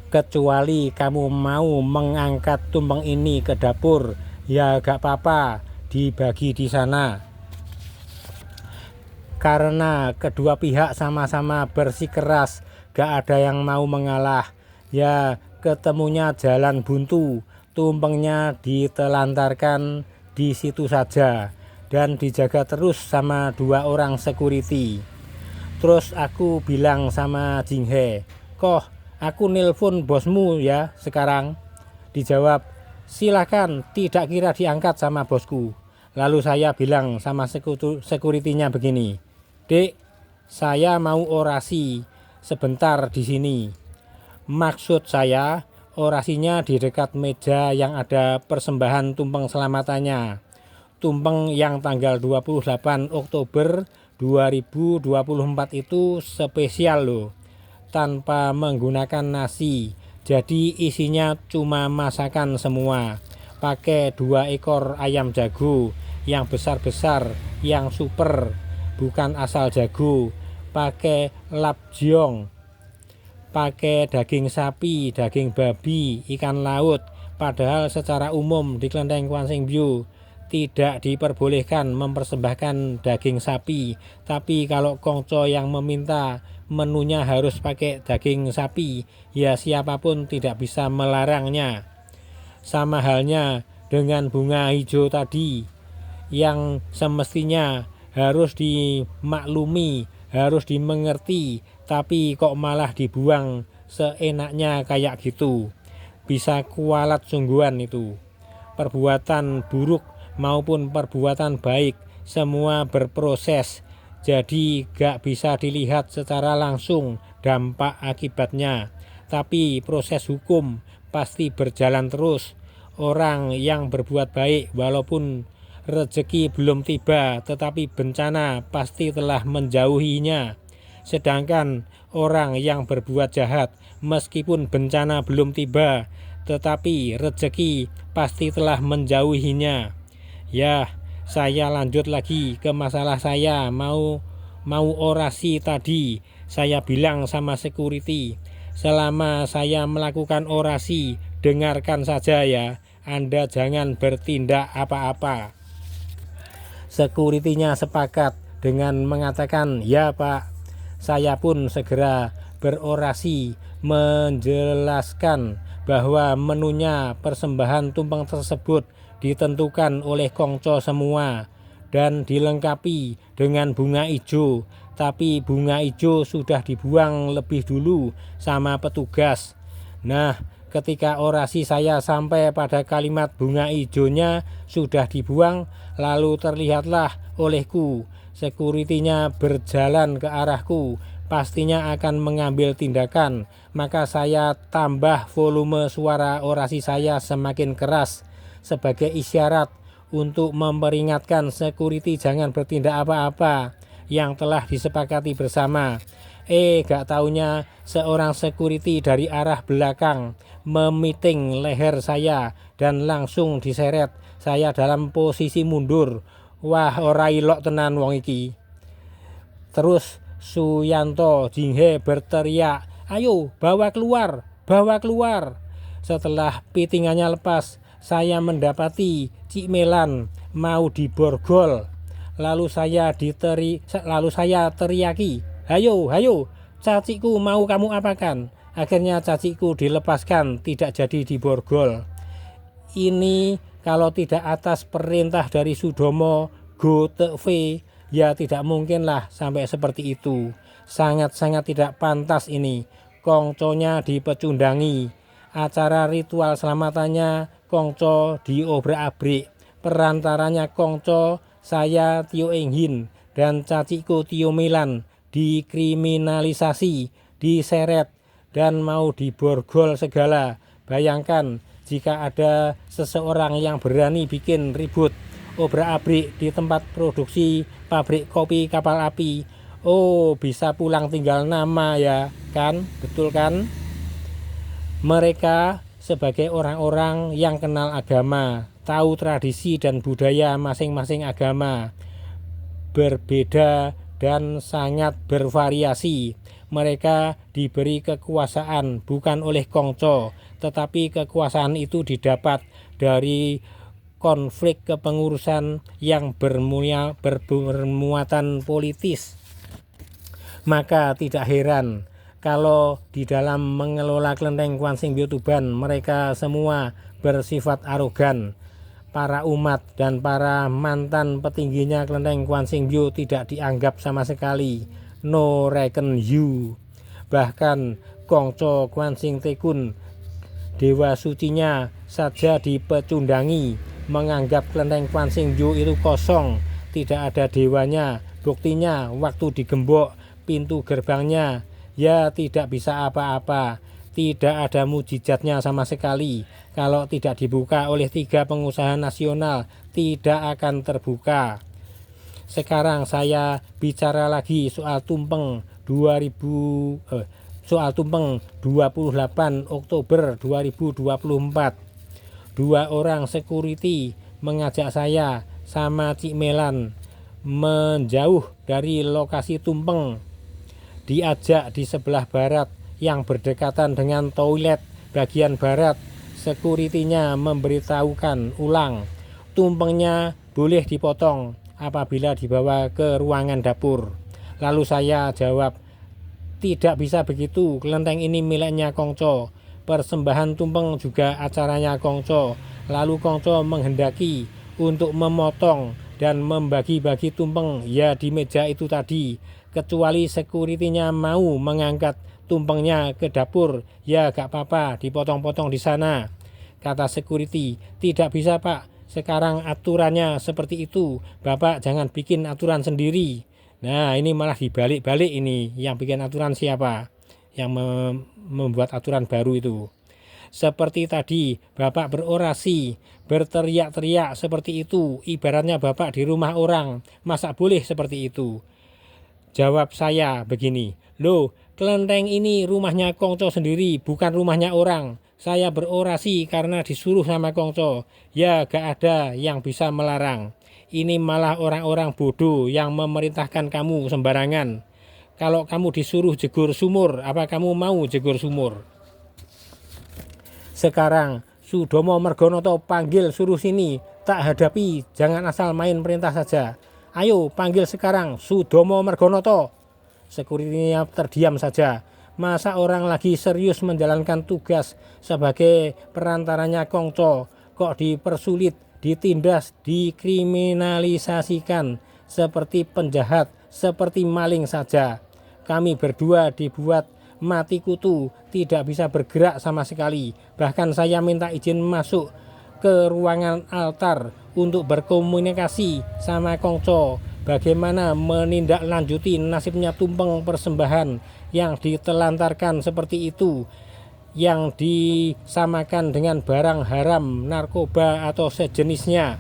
Kecuali kamu mau mengangkat tumpeng ini ke dapur, ya gak apa-apa, dibagi di sana. Karena kedua pihak sama-sama bersikeras, gak ada yang mau mengalah. Ya ketemunya jalan buntu, tumpengnya ditelantarkan di situ saja dan dijaga terus sama 2 orang security. Terus aku bilang sama Jinghe, "Koh, aku nelpon bosmu ya sekarang." Dijawab, "Silakan, tidak kira diangkat sama bosku." Lalu saya bilang sama security-nya begini, "Dek, saya mau orasi sebentar di sini." Maksud saya orasinya di dekat meja yang ada persembahan tumpeng selamatannya. Tumpeng yang tanggal 28 Oktober 2024 itu spesial loh, tanpa menggunakan nasi. Jadi isinya cuma masakan semua. Pakai 2 ekor ayam jago yang besar-besar, yang super, bukan asal jago. Pakai lapjeong, pakai daging sapi, daging babi, ikan laut. Padahal secara umum di Klenteng Kwanseungbyo tidak diperbolehkan mempersembahkan daging sapi, tapi kalau kongco yang meminta menunya harus pakai daging sapi, ya siapapun tidak bisa melarangnya. Sama halnya dengan bunga hijau tadi, yang semestinya harus dimaklumi, harus dimengerti, tapi kok malah dibuang seenaknya kayak gitu. Bisa kualat sungguhan itu. Perbuatan buruk maupun perbuatan baik semua berproses, jadi gak bisa dilihat secara langsung dampak akibatnya, tapi proses hukum pasti berjalan terus. Orang yang berbuat baik walaupun rezeki belum tiba, tetapi bencana pasti telah menjauhinya. Sedangkan orang yang berbuat jahat meskipun bencana belum tiba, tetapi rezeki pasti telah menjauhinya. Ya, saya lanjut lagi ke masalah saya mau orasi tadi. Saya bilang sama security, selama saya melakukan orasi, dengarkan saja ya, Anda jangan bertindak apa-apa. Security-nya sepakat dengan mengatakan, "Ya Pak." Saya pun segera berorasi menjelaskan bahwa menunya persembahan tumpeng tersebut ditentukan oleh kongco semua dan dilengkapi dengan bunga ijo, tapi bunga ijo sudah dibuang lebih dulu sama petugas. Nah, ketika orasi saya sampai pada kalimat bunga ijonya sudah dibuang, lalu terlihatlah olehku security-nya berjalan ke arahku, pastinya akan mengambil tindakan. Maka saya tambah volume suara orasi saya semakin keras sebagai isyarat untuk memperingatkan security jangan bertindak apa-apa yang telah disepakati bersama. Gak taunya seorang security dari arah belakang memiting leher saya dan langsung diseret saya dalam posisi mundur. Wah, ora ilok tenan wong iki. Terus Suyanto Jinghe berteriak, "Ayo bawa keluar, bawa keluar." Setelah pitingannya lepas, saya mendapati Cik Melan mau diborgol. Lalu saya teriaki, "Hayo, hayo, cacikku mau kamu apakan?" Akhirnya cacikku dilepaskan, tidak jadi diborgol. Ini kalau tidak atas perintah dari Sudomo Go TV, ya tidak mungkinlah sampai seperti itu. Sangat-sangat tidak pantas ini. Kongconya dipecundangi. Acara ritual selamatannya kongco diobrak-abrik. Perantaranya kongco, saya Tio Enghin dan cacikku Tio Milan dikriminalisasi, diseret dan mau diborgol segala. Bayangkan jika ada seseorang yang berani bikin ribut obrak-abrik di tempat produksi pabrik kopi kapal api, bisa pulang tinggal nama ya kan, betul kan? Mereka sebagai orang-orang yang kenal agama, tahu tradisi dan budaya masing-masing agama, berbeda dan sangat bervariasi. Mereka diberi kekuasaan bukan oleh Kongco, tetapi kekuasaan itu didapat dari konflik kepengurusan yang bermuatan politis. Maka tidak heran kalau di dalam mengelola kelenteng Kwan Sing Byo Tuban mereka semua bersifat arogan. Para umat dan para mantan petingginya kelenteng Kwan Sing Byo tidak dianggap sama sekali. No reckon you. Bahkan Kongco Kwan Sing Tekun, dewa sucinya saja dipecundangi, menganggap kelenteng Kwan Sing Byo itu kosong, tidak ada dewanya. Buktinya waktu digembok pintu gerbangnya ya tidak bisa apa-apa, tidak ada mujizatnya sama sekali. Kalau tidak dibuka oleh 3 pengusaha nasional tidak akan terbuka. Sekarang saya bicara lagi soal tumpeng 28 Oktober 2024. 2 orang security mengajak saya sama Cik Melan menjauh dari lokasi tumpeng. Diajak di sebelah barat yang berdekatan dengan toilet bagian barat. Sekuritinya memberitahukan ulang, tumpengnya boleh dipotong apabila dibawa ke ruangan dapur. Lalu saya jawab, tidak bisa begitu, kelenteng ini miliknya Kongco. Persembahan tumpeng juga acaranya Kongco. Lalu Kongco menghendaki untuk memotong dan membagi-bagi tumpeng ya di meja itu tadi. Kecuali sekuritinya mau mengangkat tumpengnya ke dapur, ya gak apa-apa, dipotong-potong di sana. Kata security, tidak bisa Pak, sekarang aturannya seperti itu, Bapak jangan bikin aturan sendiri. Nah ini malah dibalik-balik ini, yang bikin aturan siapa? Yang membuat aturan baru itu. Seperti tadi Bapak berorasi, berteriak-teriak seperti itu, ibaratnya Bapak di rumah orang, masa boleh seperti itu? Jawab saya begini, loh kelenteng ini rumahnya Kongco sendiri, bukan rumahnya orang. Saya berorasi karena disuruh sama Kongco, ya gak ada yang bisa melarang. Ini malah orang-orang bodoh yang memerintahkan kamu sembarangan. Kalau kamu disuruh jegur sumur, apa kamu mau jegur sumur? Sekarang Sudomo Mergonoto panggil suruh sini, tak hadapi, jangan asal main perintah saja. Ayo panggil sekarang Sudomo Mergonoto. Sekuritinya terdiam saja. Masa orang lagi serius menjalankan tugas sebagai perantaranya Kongco kok dipersulit, ditindas, dikriminalisasikan seperti penjahat, seperti maling saja. Kami berdua dibuat mati kutu, tidak bisa bergerak sama sekali. Bahkan saya minta izin masuk ke ruangan altar untuk berkomunikasi sama Kongco bagaimana menindaklanjuti nasibnya tumpeng persembahan yang ditelantarkan seperti itu, yang disamakan dengan barang haram, narkoba atau sejenisnya.